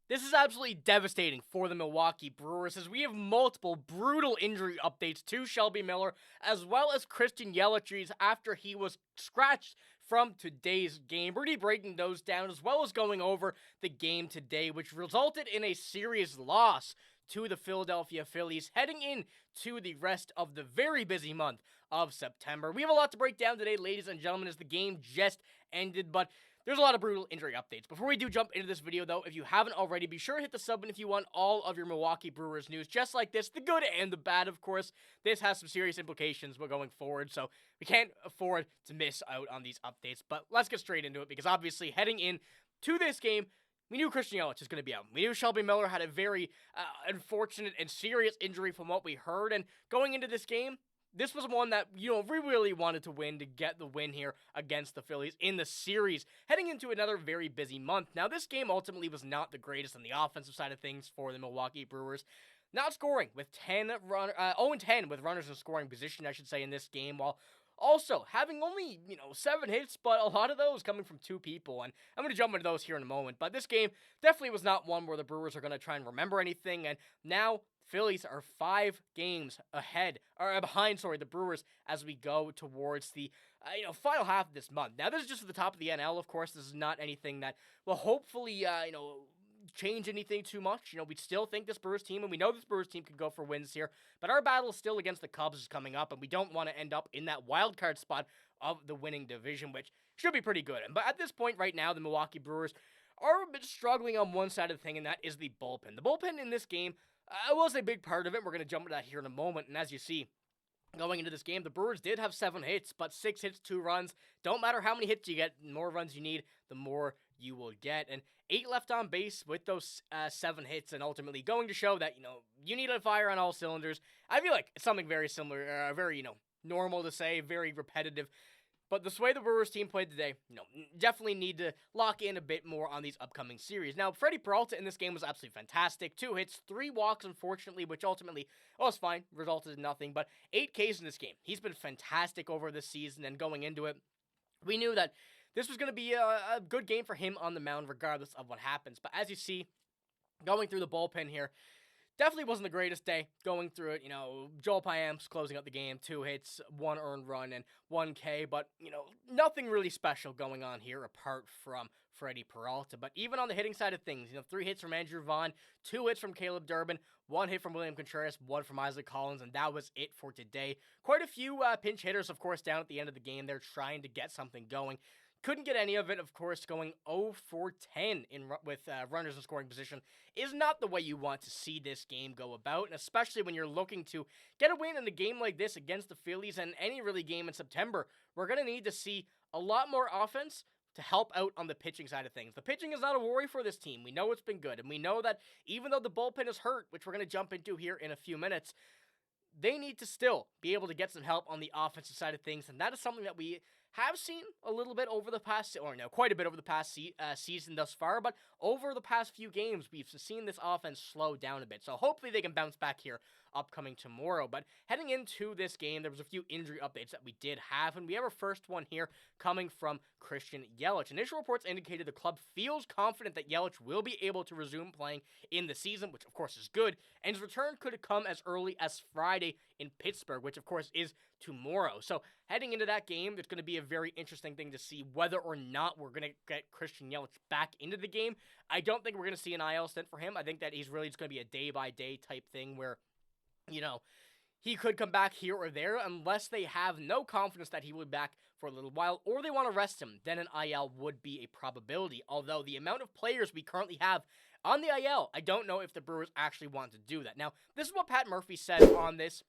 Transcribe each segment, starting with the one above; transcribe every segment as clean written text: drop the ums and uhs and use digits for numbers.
This is absolutely devastating for the Milwaukee Brewers as we have multiple brutal injury updates to Shelby Miller as well as Christian Yelich after he was scratched from today's game. We're breaking those down as well as going over the game today, which resulted in a serious loss to the Philadelphia Phillies heading into the rest of the very busy month of September. We have a lot to break down today, ladies and gentlemen, as the game just ended, but there's a lot of brutal injury updates. Before we do jump into this video, though, if you haven't already, be sure to hit the sub button if you want all of your Milwaukee Brewers news, just like this, the good and the bad, of course. This has some serious implications going forward, so we can't afford to miss out on these updates. But let's get straight into it, because obviously, heading in to this game, we knew Christian Yelich was going to be out. We knew Shelby Miller had a very unfortunate and serious injury from what we heard, and going into this game, this was one that, we really wanted to win to get the win here against the Phillies in the series, heading into another very busy month. Now, this game ultimately was not the greatest on the offensive side of things for the Milwaukee Brewers. Not scoring with 0-10 with runners in scoring position, I should say, in this game, while also having only, 7 hits, but a lot of those coming from 2 people, and I'm going to jump into those here in a moment. But this game definitely was not one where the Brewers are going to try and remember anything, and now Phillies are 5 games behind the Brewers as we go towards the, final half of this month. Now, this is just at the top of the NL, of course. This is not anything that will hopefully, change anything too much. We still think this Brewers team, and we know this Brewers team could go for wins here, but our battle still against the Cubs is coming up, and we don't want to end up in that wild card spot of the winning division, which should be pretty good. But at this point right now, the Milwaukee Brewers are a bit struggling on one side of the thing, and that is the bullpen. The bullpen in this game was a big part of it. We're going to jump into that here in a moment, and as you see, going into this game, the Brewers did have 7 hits, but 6 hits, 2 runs. Don't matter how many hits you get, the more runs you need, the more you will get. And 8 left on base with those 7 hits, and ultimately going to show that, you need to fire on all cylinders. I feel like it's something very similar, very, normal to say, very repetitive. But the way the Brewers team played today, definitely need to lock in a bit more on these upcoming series. Now, Freddy Peralta in this game was absolutely fantastic. 2 hits, 3 walks, unfortunately, which ultimately, was fine, resulted in nothing. But 8 Ks in this game. He's been fantastic over this season, and going into it, we knew that this was going to be a good game for him on the mound, regardless of what happens. But as you see, going through the bullpen here, definitely wasn't the greatest day going through it. Joel Payamps closing out the game, 2 hits, 1 earned run, and 1 K. But, nothing really special going on here apart from Freddy Peralta. But even on the hitting side of things, 3 hits from Andrew Vaughn, 2 hits from Caleb Durbin, 1 hit from William Contreras, 1 from Isaac Collins, and that was it for today. Quite a few pinch hitters, of course, down at the end of the game. They're trying to get something going. Couldn't get any of it, of course. Going 0 for 10 with runners in scoring position is not the way you want to see this game go about, and especially when you're looking to get a win in a game like this against the Phillies and any really game in September. We're going to need to see a lot more offense to help out on the pitching side of things. The pitching is not a worry for this team. We know it's been good, and we know that even though the bullpen is hurt, which we're going to jump into here in a few minutes, they need to still be able to get some help on the offensive side of things, and that is something that we have seen a little bit over the past, quite a bit over the past season thus far, but over the past few games, we've seen this offense slow down a bit, so hopefully they can bounce back here upcoming tomorrow. But heading into this game, there was a few injury updates that we did have, and we have our first one here coming from Christian Yelich. Initial reports indicated the club feels confident that Yelich will be able to resume playing in the season, which of course is good, and his return could come as early as Friday in Pittsburgh, which of course is tomorrow. So heading into that game, it's going to be a very interesting thing to see whether or not we're going to get Christian Yelich back into the game. I don't think we're going to see an IL stint for him. I think that he's really just going to be a day-by-day type thing where, he could come back here or there unless they have no confidence that he will be back for a little while or they want to rest him. Then an IL would be a probability. Although the amount of players we currently have on the IL, I don't know if the Brewers actually want to do that. Now, this is what Pat Murphy said on this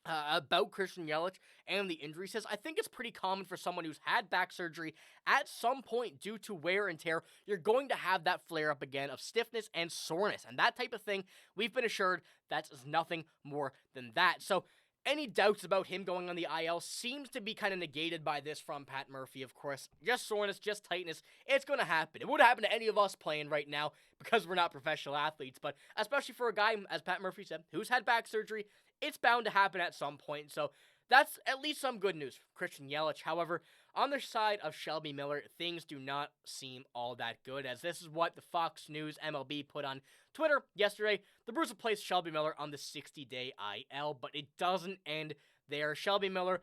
about Christian Yelich and the injury. Says, I think it's pretty common for someone who's had back surgery at some point due to wear and tear. You're going to have that flare up again of stiffness and soreness, and that type of thing, we've been assured that's nothing more than that. So any doubts about him going on the IL seems to be kind of negated by this from Pat Murphy, of course. Just soreness, just tightness. It's going to happen. It would happen to any of us playing right now because we're not professional athletes, but especially for a guy, as Pat Murphy said, who's had back surgery, it's bound to happen at some point. So that's at least some good news for Christian Yelich. However, on the side of Shelby Miller, things do not seem all that good, as this is what the Fox News MLB put on Twitter yesterday. The Brewers have placed Shelby Miller on the 60-day IL, but it doesn't end there. Shelby Miller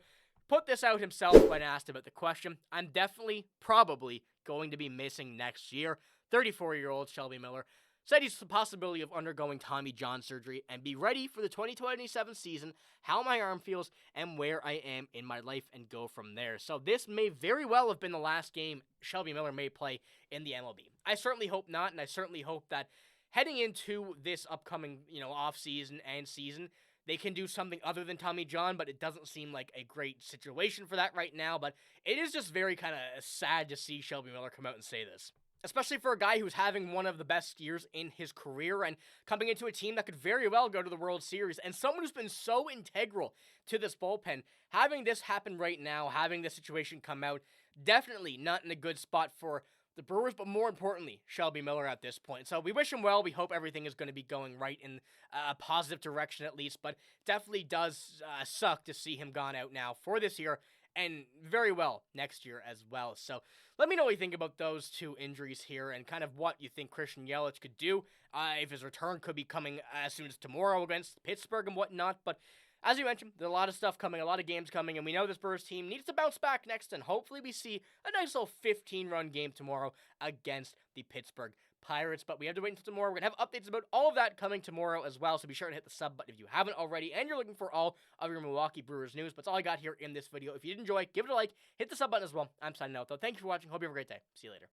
put this out himself when asked about the question. I'm definitely, probably, going to be missing next year. 34-year-old Shelby Miller said he's the possibility of undergoing Tommy John surgery and be ready for the 2027 season, how my arm feels, and where I am in my life, and go from there. So this may very well have been the last game Shelby Miller may play in the MLB. I certainly hope not, and I certainly hope that heading into this upcoming, off-season and season, they can do something other than Tommy John, but it doesn't seem like a great situation for that right now. But it is just very kind of sad to see Shelby Miller come out and say this, especially for a guy who's having one of the best years in his career and coming into a team that could very well go to the World Series, and someone who's been so integral to this bullpen. Having this happen right now, having this situation come out, definitely not in a good spot for the Brewers, but more importantly, Shelby Miller at this point. So we wish him well. We hope everything is going to be going right in a positive direction at least, but definitely does suck to see him gone out now for this year, and very well next year as well. So let me know what you think about those two injuries here, and kind of what you think Christian Yelich could do, if his return could be coming as soon as tomorrow against Pittsburgh and whatnot. But as you mentioned, there's a lot of stuff coming, a lot of games coming, and we know this Brewers team needs to bounce back next, and hopefully we see a nice little 15-run game tomorrow against the Pittsburgh Pirates. But we have to wait until tomorrow. We're going to have updates about all of that coming tomorrow as well, so be sure to hit the sub button if you haven't already, and you're looking for all of your Milwaukee Brewers news. But that's all I got here in this video. If you did enjoy, give it a like, hit the sub button as well. I'm signing out, though. Thank you for watching. Hope you have a great day. See you later.